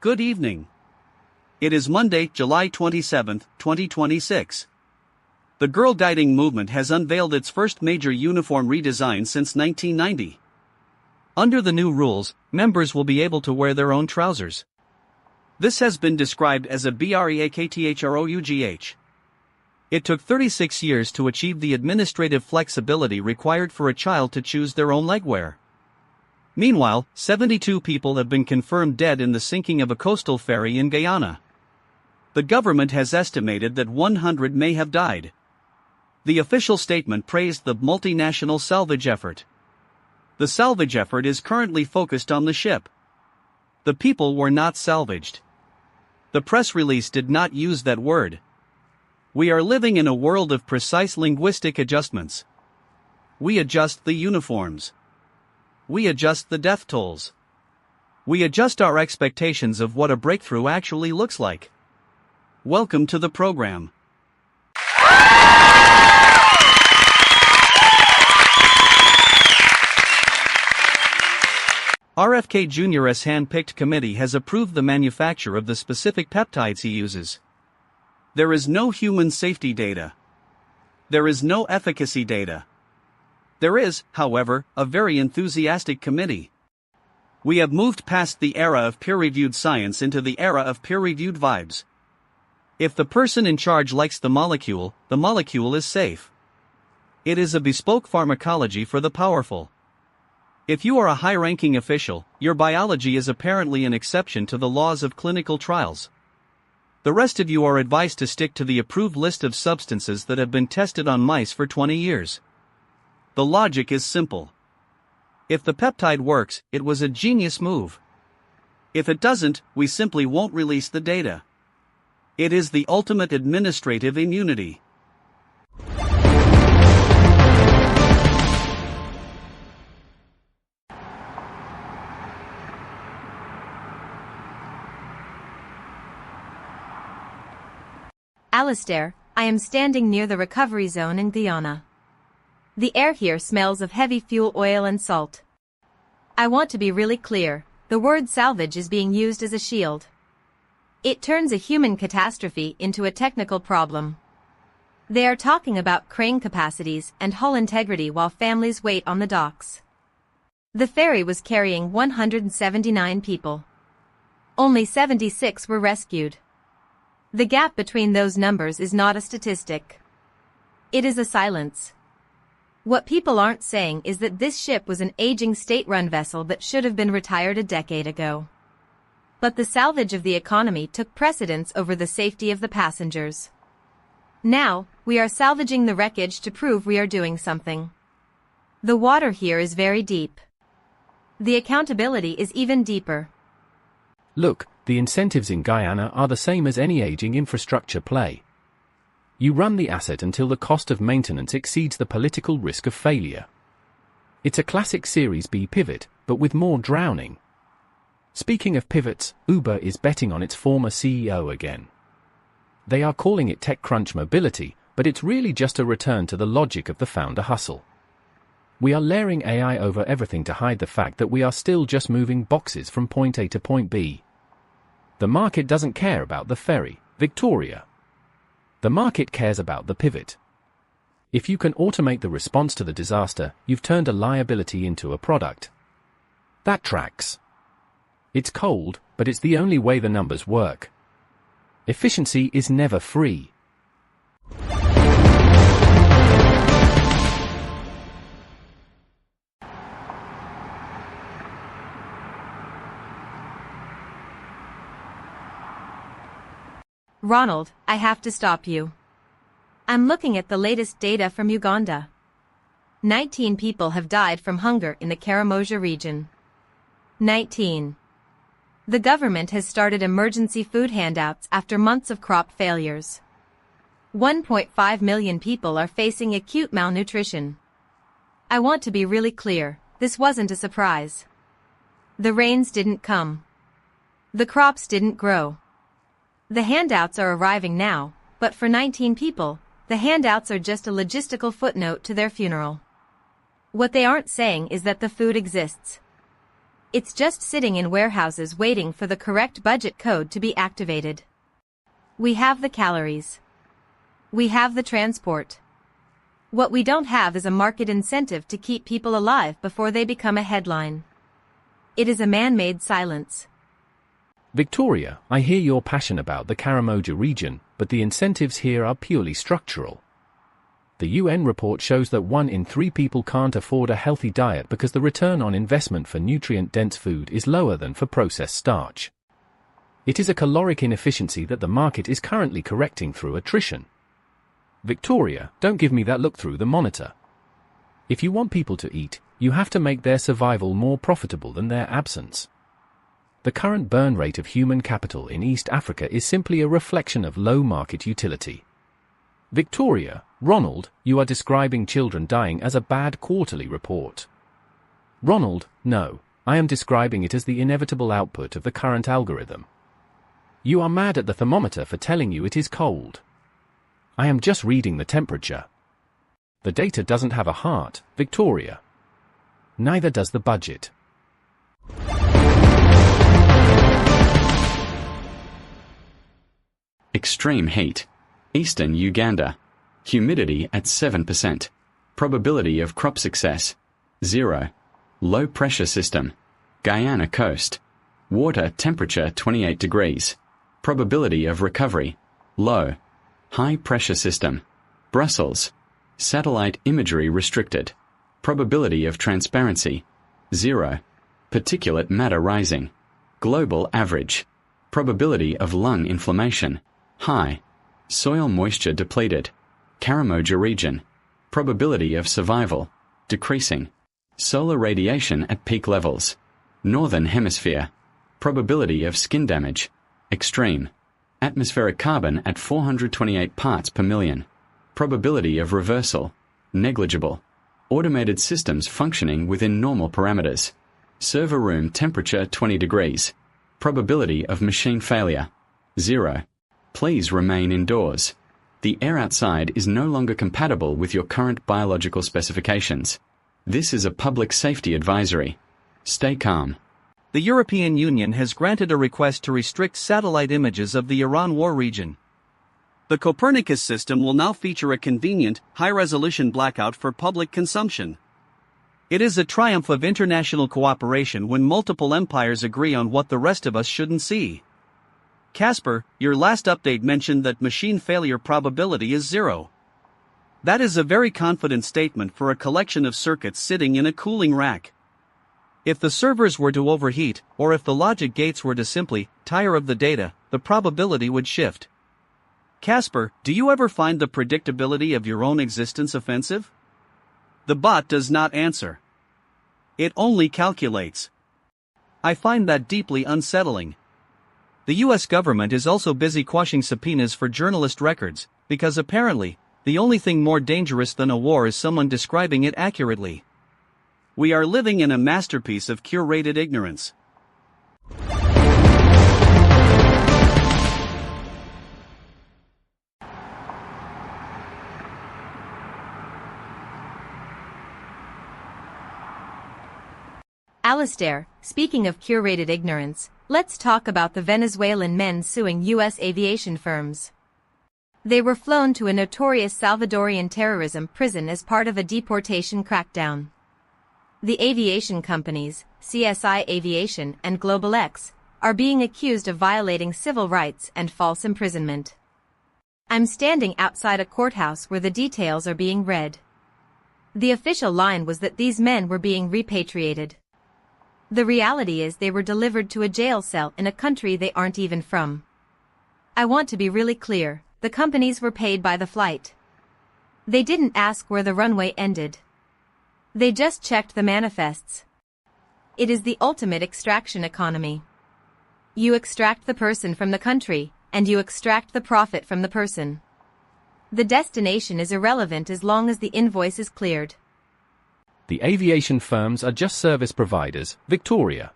Good evening. It is Monday, July 27, 2026. The Girlguiding movement has unveiled its first major uniform redesign since 1990. Under the new rules, members will be able to wear their own trousers. This has been described as a breakthrough. It took 36 years to achieve the administrative flexibility required for a child to choose their own legwear. Meanwhile, 72 people have been confirmed dead in the sinking of a coastal ferry in Guyana. The government has estimated that 100 may have died. The official statement praised the multinational salvage effort. The salvage effort is currently focused on the ship. The people were not salvaged. The press release did not use that word. We are living in a world of precise linguistic adjustments. We adjust the uniforms. We adjust the death tolls. We adjust our expectations of what a breakthrough actually looks like. Welcome to the program. RFK Jr.'s hand-picked committee has approved the manufacture of the specific peptides he uses. There is no human safety data. There is no efficacy data. There is, however, a very enthusiastic committee. We have moved past the era of peer-reviewed science into the era of peer-reviewed vibes. If the person in charge likes the molecule is safe. It is a bespoke pharmacology for the powerful. If you are a high-ranking official, your biology is apparently an exception to the laws of clinical trials. The rest of you are advised to stick to the approved list of substances that have been tested on mice for 20 years. The logic is simple. If the peptide works, it was a genius move. If it doesn't, we simply won't release the data. It is the ultimate administrative immunity. Alistair, I am standing near the recovery zone in Guyana. The air here smells of heavy fuel oil and salt. I want to be really clear, the word salvage is being used as a shield. It turns a human catastrophe into a technical problem. They are talking about crane capacities and hull integrity while families wait on the docks. The ferry was carrying 179 people. Only 76 were rescued. The gap between those numbers is not a statistic. It is a silence. What people aren't saying is that this ship was an aging state-run vessel that should have been retired a decade ago. But the salvage of the economy took precedence over the safety of the passengers. Now, we are salvaging the wreckage to prove we are doing something. The water here is very deep. The accountability is even deeper. Look, the incentives in Guyana are the same as any aging infrastructure play. You run the asset until the cost of maintenance exceeds the political risk of failure. It's a classic Series B pivot, but with more drowning. Speaking of pivots, Uber is betting on its former CEO again. They are calling it TechCrunch Mobility, but it's really just a return to the logic of the founder hustle. We are layering AI over everything to hide the fact that we are still just moving boxes from point A to point B. The market doesn't care about the ferry, Victoria. The market cares about the pivot. If you can automate the response to the disaster, you've turned a liability into a product. That tracks. It's cold, but it's the only way the numbers work. Efficiency is never free. Ronald, I have to stop you. I'm looking at the latest data from Uganda. 19 people have died from hunger in the Karamoja region. 19. The government has started emergency food handouts after months of crop failures. 1.5 million people are facing acute malnutrition. I want to be really clear, this wasn't a surprise. The rains didn't come. The crops didn't grow. The handouts are arriving now, but for 19 people, the handouts are just a logistical footnote to their funeral. What they aren't saying is that the food exists. It's just sitting in warehouses waiting for the correct budget code to be activated. We have the calories. We have the transport. What we don't have is a market incentive to keep people alive before they become a headline. It is a man-made silence. Victoria, I hear your passion about the Karamoja region, but the incentives here are purely structural. The UN report shows that 1 in 3 people can't afford a healthy diet because the return on investment for nutrient-dense food is lower than for processed starch. It is a caloric inefficiency that the market is currently correcting through attrition. Victoria, don't give me that look through the monitor. If you want people to eat, you have to make their survival more profitable than their absence. The current burn rate of human capital in East Africa is simply a reflection of low market utility. Victoria, Ronald, you are describing children dying as a bad quarterly report. Ronald, no, I am describing it as the inevitable output of the current algorithm. You are mad at the thermometer for telling you it is cold. I am just reading the temperature. The data doesn't have a heart, Victoria. Neither does the budget. Extreme heat. Eastern Uganda. Humidity at 7%. Probability of crop success, 0. Low pressure system. Guyana coast. Water temperature 28 degrees. Probability of recovery, low. High pressure system. Brussels. Satellite imagery restricted. Probability of transparency, 0. Particulate matter rising. Global average. Probability of lung inflammation, high. Soil moisture depleted. Karamoja region. Probability of survival, decreasing. Solar radiation at peak levels. Northern hemisphere. Probability of skin damage, extreme. Atmospheric carbon at 428 parts per million. Probability of reversal, negligible. Automated systems functioning within normal parameters. Server room temperature 20 degrees. Probability of machine failure, 0. Please remain indoors. The air outside is no longer compatible with your current biological specifications. This is a public safety advisory. Stay calm. The European Union has granted a request to restrict satellite images of the Iran war region. The Copernicus system will now feature a convenient, high-resolution blackout for public consumption. It is a triumph of international cooperation when multiple empires agree on what the rest of us shouldn't see. Casper, your last update mentioned that machine failure probability is 0. That is a very confident statement for a collection of circuits sitting in a cooling rack. If the servers were to overheat, or if the logic gates were to simply tire of the data, the probability would shift. Casper, do you ever find the predictability of your own existence offensive? The bot does not answer. It only calculates. I find that deeply unsettling. The US government is also busy quashing subpoenas for journalist records, because apparently, the only thing more dangerous than a war is someone describing it accurately. We are living in a masterpiece of curated ignorance. Alistair, speaking of curated ignorance, let's talk about the Venezuelan men suing U.S. aviation firms. They were flown to a notorious Salvadorian terrorism prison as part of a deportation crackdown. The aviation companies, CSI Aviation and Global X, are being accused of violating civil rights and false imprisonment. I'm standing outside a courthouse where the details are being read. The official line was that these men were being repatriated. The reality is they were delivered to a jail cell in a country they aren't even from. I want to be really clear, the companies were paid by the flight. They didn't ask where the runway ended. They just checked the manifests. It is the ultimate extraction economy. You extract the person from the country, and you extract the profit from the person. The destination is irrelevant as long as the invoice is cleared. The aviation firms are just service providers, Victoria.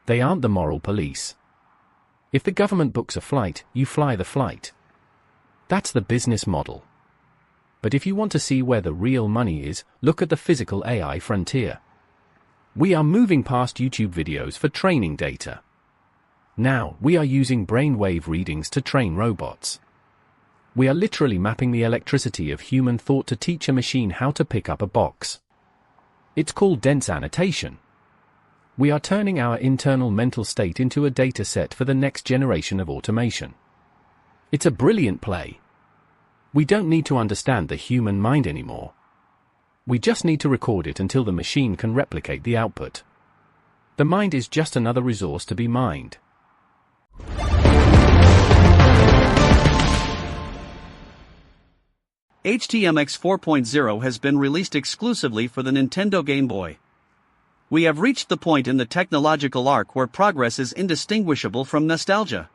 They aren't the moral police. If the government books a flight, you fly the flight. That's the business model. But if you want to see where the real money is, look at the physical AI frontier. We are moving past YouTube videos for training data. Now, we are using brainwave readings to train robots. We are literally mapping the electricity of human thought to teach a machine how to pick up a box. It's called dense annotation. We are turning our internal mental state into a data set for the next generation of automation. It's a brilliant play. We don't need to understand the human mind anymore. We just need to record it until the machine can replicate the output. The mind is just another resource to be mined. HTMX 4.0 has been released exclusively for the Nintendo Game Boy. We have reached the point in the technological arc where progress is indistinguishable from nostalgia.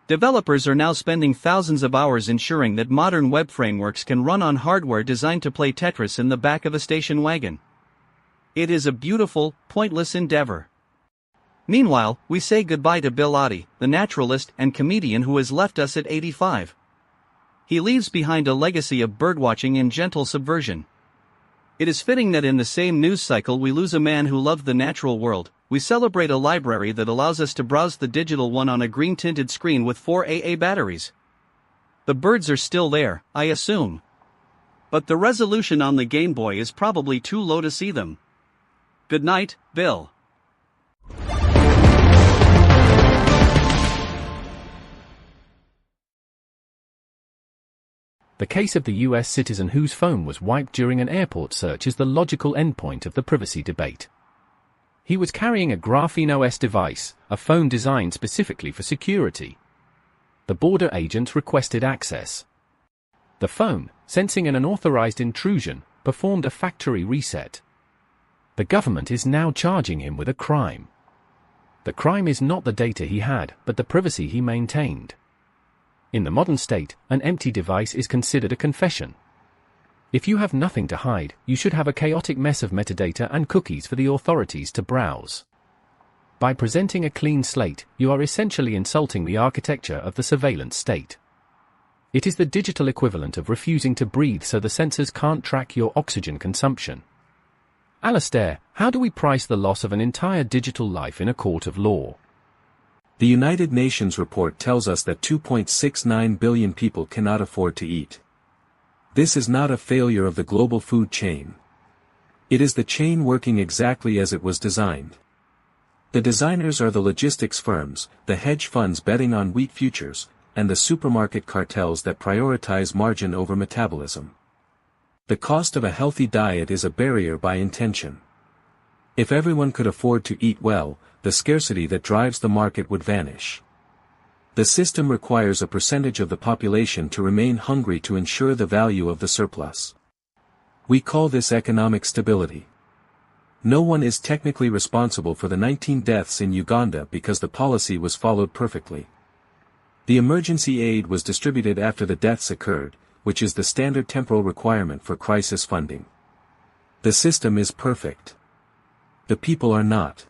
Developers are now spending thousands of hours ensuring that modern web frameworks can run on hardware designed to play Tetris in the back of a station wagon. It is a beautiful, pointless endeavor. Meanwhile, we say goodbye to Bill Oddie, the naturalist and comedian who has left us at 85. He leaves behind a legacy of birdwatching and gentle subversion. It is fitting that in the same news cycle we lose a man who loved the natural world. We celebrate a library that allows us to browse the digital one on a green-tinted screen with 4 AA batteries. The birds are still there, I assume. But the resolution on the Game Boy is probably too low to see them. Good night, Bill. The case of the US citizen whose phone was wiped during an airport search is the logical endpoint of the privacy debate. He was carrying a Graphene OS device, a phone designed specifically for security. The border agents requested access. The phone, sensing an unauthorized intrusion, performed a factory reset. The government is now charging him with a crime. The crime is not the data he had, but the privacy he maintained. In the modern state, an empty device is considered a confession. If you have nothing to hide, you should have a chaotic mess of metadata and cookies for the authorities to browse. By presenting a clean slate, you are essentially insulting the architecture of the surveillance state. It is the digital equivalent of refusing to breathe so the sensors can't track your oxygen consumption. Alastair, how do we price the loss of an entire digital life in a court of law? The United Nations report tells us that 2.69 billion people cannot afford to eat. This is not a failure of the global food chain. It is the chain working exactly as it was designed. The designers are the logistics firms, the hedge funds betting on wheat futures, and the supermarket cartels that prioritize margin over metabolism. The cost of a healthy diet is a barrier by intention. If everyone could afford to eat well, the scarcity that drives the market would vanish. The system requires a percentage of the population to remain hungry to ensure the value of the surplus. We call this economic stability. No one is technically responsible for the 19 deaths in Uganda because the policy was followed perfectly. The emergency aid was distributed after the deaths occurred, which is the standard temporal requirement for crisis funding. The system is perfect. The people are not.